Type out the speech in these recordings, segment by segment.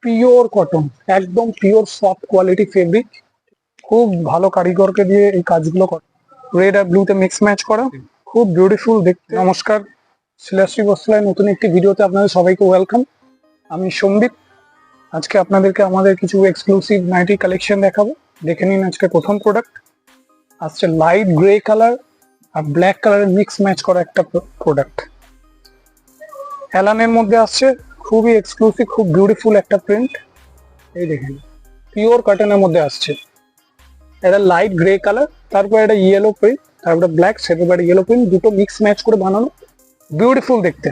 Pure cotton, একদম pure soft quality fabric, খুব ভালো কারিগরকে দিয়ে এই কাজগুলো করে। রেড আর ব্লুতে মিক্স ম্যাচ করা, খুব বিউটিফুল দেখতে। নমস্কার, শিলাশ্রী বস্ত্রালয় নতুন একটি ভিডিওতে আপনাদের সবাইকে ওয়েলকাম। আমি সন্দীপ। আজকে আপনাদেরকে আমাদের কিছু এক্সক্লুসিভ নাইটি কালেকশন দেখাবো। দেখে নিন আজকে প্রথম প্রোডাক্ট আসছে লাইট গ্রে কালার আর ব্ল্যাক কালারের মিক্স ম্যাচ করা একটা প্রোডাক্ট। অ্যালানের মধ্যে আসছে, খুবই এক্সক্লুসিভ, খুব বিউটিফুল একটা প্রিন্ট। এই দেখেন, পিওর কটনের মধ্যে আসছে। এটা লাইট গ্রে কালার, তারপর এটা ইয়েলো প্রিন্ট, তারপরে ব্ল্যাক, সেটার ইয়েলো প্রিন্ট, দুটো মিক্স ম্যাচ করে বানানো, বিউটিফুল দেখতে।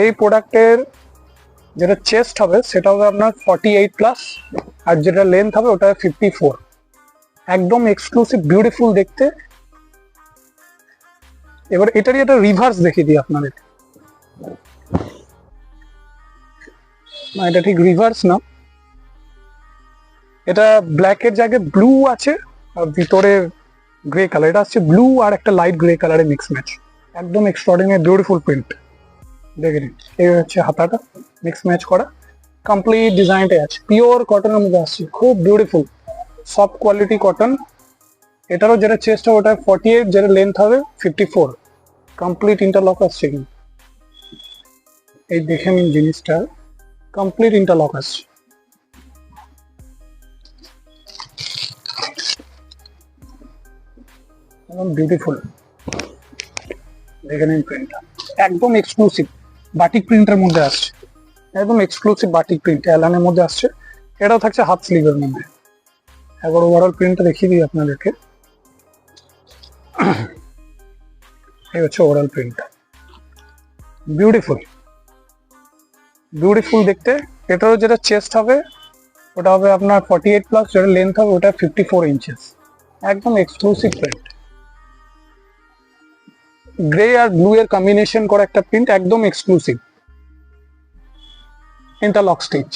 এই প্রোডাক্টের যেটা চেস্ট হবে সেটা হবে আপনার 48+, আর যেটা লেন্থ হবে ওটা 54। একদম এক্সক্লুসিভ, বিউটিফুল দেখতে। এবার এটারই একটা রিভার্স দেখিয়ে দিই আপনাদের। না, এটা ঠিক রিভার্স না, এটা ব্ল্যাকের জায়গায় ব্লু আছে আর ভিতরে গ্রে কালার। এটা হচ্ছে ব্লু আর একটা লাইট গ্রে কালারের মিক্স ম্যাচ, একদম এক্সট্রাঅর্ডিনারি বিউটিফুল প্রিন্ট। দেখে নিন, এই হচ্ছে হাতাটা মিক্স ম্যাচ করা, কমপ্লিট ডিজাইনটাই আছে, পিওর কটনের মধ্যে আসছে, খুব বিউটিফুল সফট কোয়ালিটি কটন। এটারও যেটা চেস্ট হবে ওটা 48, যেটা লেন্থ হবে 54, কমপ্লিট ইন্টারলক আসছে। এই দেখে নিন জিনিসটা, কমপ্লিট ইন্টারলক আসছে। একদম বিউটিফুল, দেখে নিন প্রিন্টটা, একদম এক্সক্লুসিভ বাটিক প্রিন্টের মধ্যে আসছে, একদম এক্সক্লুসিভ বাটিক প্রিন্ট অ্যালানের মধ্যে আসছে। এটাও থাকছে হাফ স্লিভের মধ্যে। একবার ওভারঅল প্রিন্টটা দেখিয়ে দিই আপনাদেরকে। এই হচ্ছে ওভারঅল প্রিন্টটা, বিউটিফুল বিউটিফুল দেখতে। এটারও যেটা চেস্ট হবে ওটা হবে আপনার 48+, যেটা লেন্থ হবে ওটা 54 ইঞ্চেস, একদম এক্সক্লুসিভ প্রিন্ট। গ্রে আর ব্লু এর কম্বিনেশন করা একটা প্রিন্ট, একদম এক্সক্লুসিভ। ইন্টারলক স্টিচ,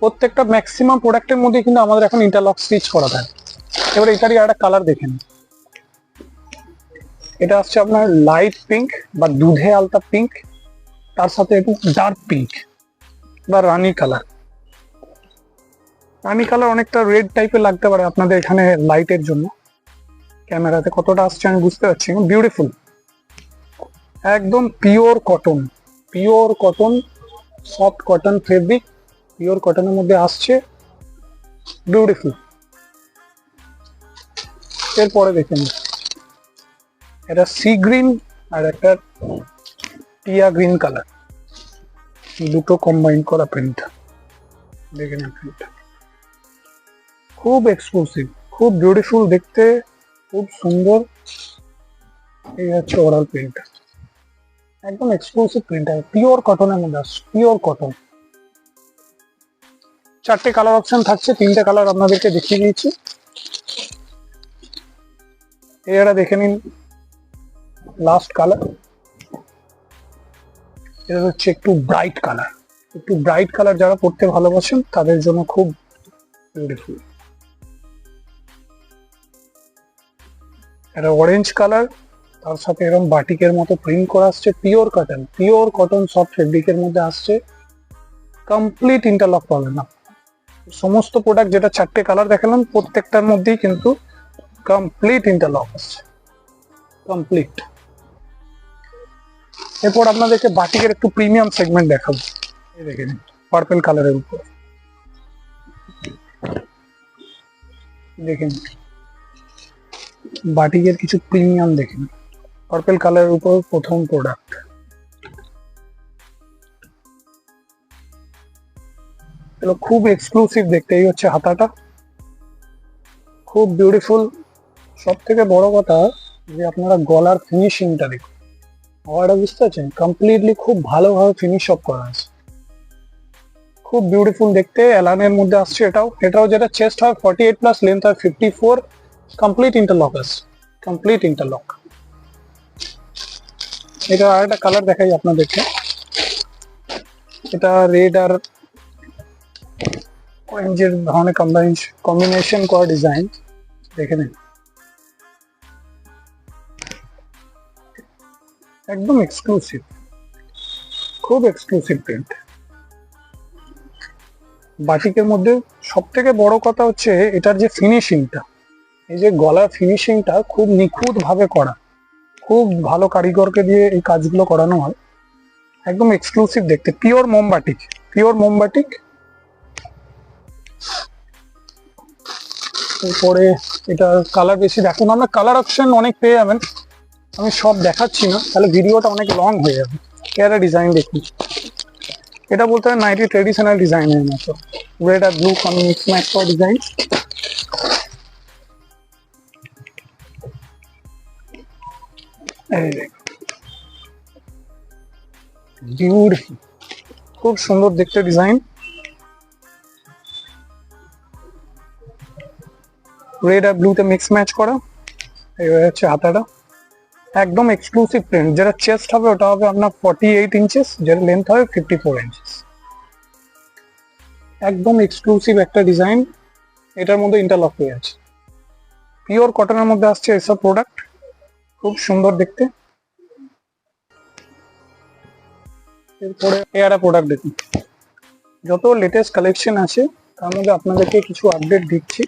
প্রত্যেকটা ম্যাক্সিমাম প্রোডাক্টের মধ্যে কিন্তু আমাদের এখন ইন্টারলক স্টিচ করা থাকে। এবার এটারই একটা কালার দেখেন, এটা আসছে আপনার লাইট পিঙ্ক বা দুধে আলতা পিঙ্ক, তার সাথে একটু ডার্ক পিঙ্ক বা রানি কালার। রানি কালার অনেকটা রেড টাইপের লাগতে পারে আপনাদের এখানে লাইটের জন্য, ক্যামেরাতে কতটা আসছে আমি বুঝতে পারছি। বিউটিফুল, একদম pure cotton, pure cotton, soft cotton fabric, pure কটনের মধ্যে আসছে, বিউটিফুল। এরপরে দেখেন, এটা সি গ্রিন আর একটা টিয়া গ্রিন কালার, দুটো কম্বাইন করা প্রিন্ট। দেখেন প্রিন্টটা খুব এক্সক্লুসিভ, খুব বিউটিফুল দেখতে, খুব সুন্দর। এই হচ্ছে ওভারঅল প্রিন্ট, একদম এক্সক্লুসিভ প্রিন্ট, পিওর কটনের মধ্যে আসছে, পিওর কটন। 4টে কালার অপশন থাকছে, 3টে কালার আপনাদেরকে দেখিয়ে দিয়েছি। এটা দেখে নিন লাস্ট কালার, এটা হচ্ছে একটু ব্রাইট কালার, একটু ব্রাইট কালার যারা পড়তে ভালোবাসেন তাদের জন্য খুব বিউটিফুল। এটা অরেঞ্জ কালার, তার সাথে এরকম বাটিকের মতো প্রিন্ট করা আসছে, পিওর কটন সফট ফেব্রিকের মধ্যে আসছে, কমপ্লিট ইন্টারলক পাবেন না। সমস্ত প্রোডাক্ট যেটা 4টে কালার দেখালাম প্রত্যেকটার মধ্যেই কিন্তু কমপ্লিট ইন্টারলক আসছে, কমপ্লিট। এরপর আপনাদেরকে বাটিকের একটু প্রিমিয়াম সেগমেন্ট দেখাবো। এই দেখেন পার্পল কালারের উপর, দেখেন বাটিকের কিছু প্রিমিয়াম, দেখেন পার্পল কালারের উপর প্রথম প্রোডাক্ট। এগুলো খুব এক্সক্লুসিভ দেখতে। এই হচ্ছে হাতাটা, খুব বিউটিফুল। সব থেকে বড় কথা যে আপনারা গলার ফিনিশিংটা দেখুন, গলাটা বুঝতে পারছেন, কমপ্লিটলি খুব ভালোভাবে ফিনিশ অফ করা আছে, খুব বিউটিফুল দেখতে। অ্যালানের মধ্যে আসছে, এটাও যেটা চেস্ট হয় 48+, লেন্থ হয় 54, কমপ্লিট ইন্টারলক আছে, কমপ্লিট ইন্টারলক। এটা আর একটা কালার দেখাই আপনাদেরকে, এটা রেড আর অরেঞ্জের ধরনের কম্বিনেশন করা ডিজাইন, দেখে নিন, একদম এক্সক্লুসিভ, খুব এক্সক্লুসিভ প্রিন্ট। বাটিকের মধ্যে সব থেকে বড় কথা হচ্ছে এটার যে ফিনিশিংটা, এই যে গলার ফিনিশিংটা খুব নিখুঁত ভাবে করা, খুব ভালো কারিগরকে দিয়ে এই কাজগুলো করানো হয়, একদম এক্সক্লুসিভ দেখতে। পিওর মোমবাটিক, পিওর মোমবাটিক। এরপরে এটার কালার বেশি দেখুন, আমরা কালার অপশন অনেক পেয়ে যাবেন, আমি সব দেখাচ্ছি না, তাহলে ভিডিওটা অনেক লং হয়ে যাবে। এর ডিজাইন দেখুন, এটা বলতে হয় নাইটি ট্রেডিশনাল ডিজাইনের মতো, রেড আর ব্লু মিক্স ম্যাচ করা ডিজাইন। বিউটিফুল, খুব সুন্দর দেখতে ডিজাইন। রেড আর ব্লুতে মিক্স ম্যাচ করা, এই হচ্ছে হাতাটা, একদম এক্সক্লুসিভ প্রিন্ট। যেটা চেস্ট হবে ওটা হবে আপনার 48 ইঞ্চেস, যেটা লেন্থ হবে 54 ইঞ্চেস, একদম এক্সক্লুসিভ একটা ডিজাইন। এটার মধ্যে ইন্টারলক হয়ে আছে, পিওর কটনের মধ্যে আসছে এসব প্রোডাক্ট, খুব সুন্দর দেখতে। এরপরে এরা প্রোডাক্ট দেখুন, যত লেটেস্ট কালেকশন আছে তার মধ্যে আপনাদেরকে কিছু আপডেট দিচ্ছি।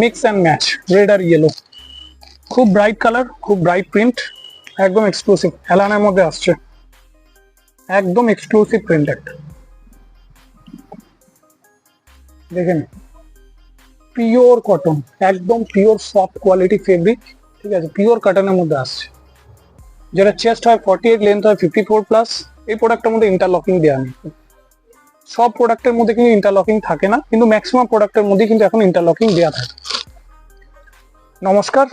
মিক্স অ্যান্ড ম্যাচ, রেড আর ইয়েলো, খুব ব্রাইট কালার, খুব ব্রাইট প্রিন্ট, একদম এক্সক্লুসিভ। হেলানের মধ্যে আসছে, একদম এক্সক্লুসিভ প্রিন্ট একটা, দেখেন পিওর কটন, একদম পিওর সফট কোয়ালিটি ফেব্রিক, ঠিক আছে, পিওর কটনের মধ্যে আসছে। যেটা চেস্ট হয় 48, লেন্থ হয় 54 প্লাস। এই প্রোডাক্টের মধ্যে ইন্টারলকিং দেওয়া নেই, সব প্রোডাক্টের মধ্যে কিন্তু ইন্টারলকিং থাকে না, কিন্তু ম্যাক্সিমাম প্রোডাক্টের মধ্যে কিন্তু এখন ইন্টারলকিং দেওয়া থাকে। নমস্কার।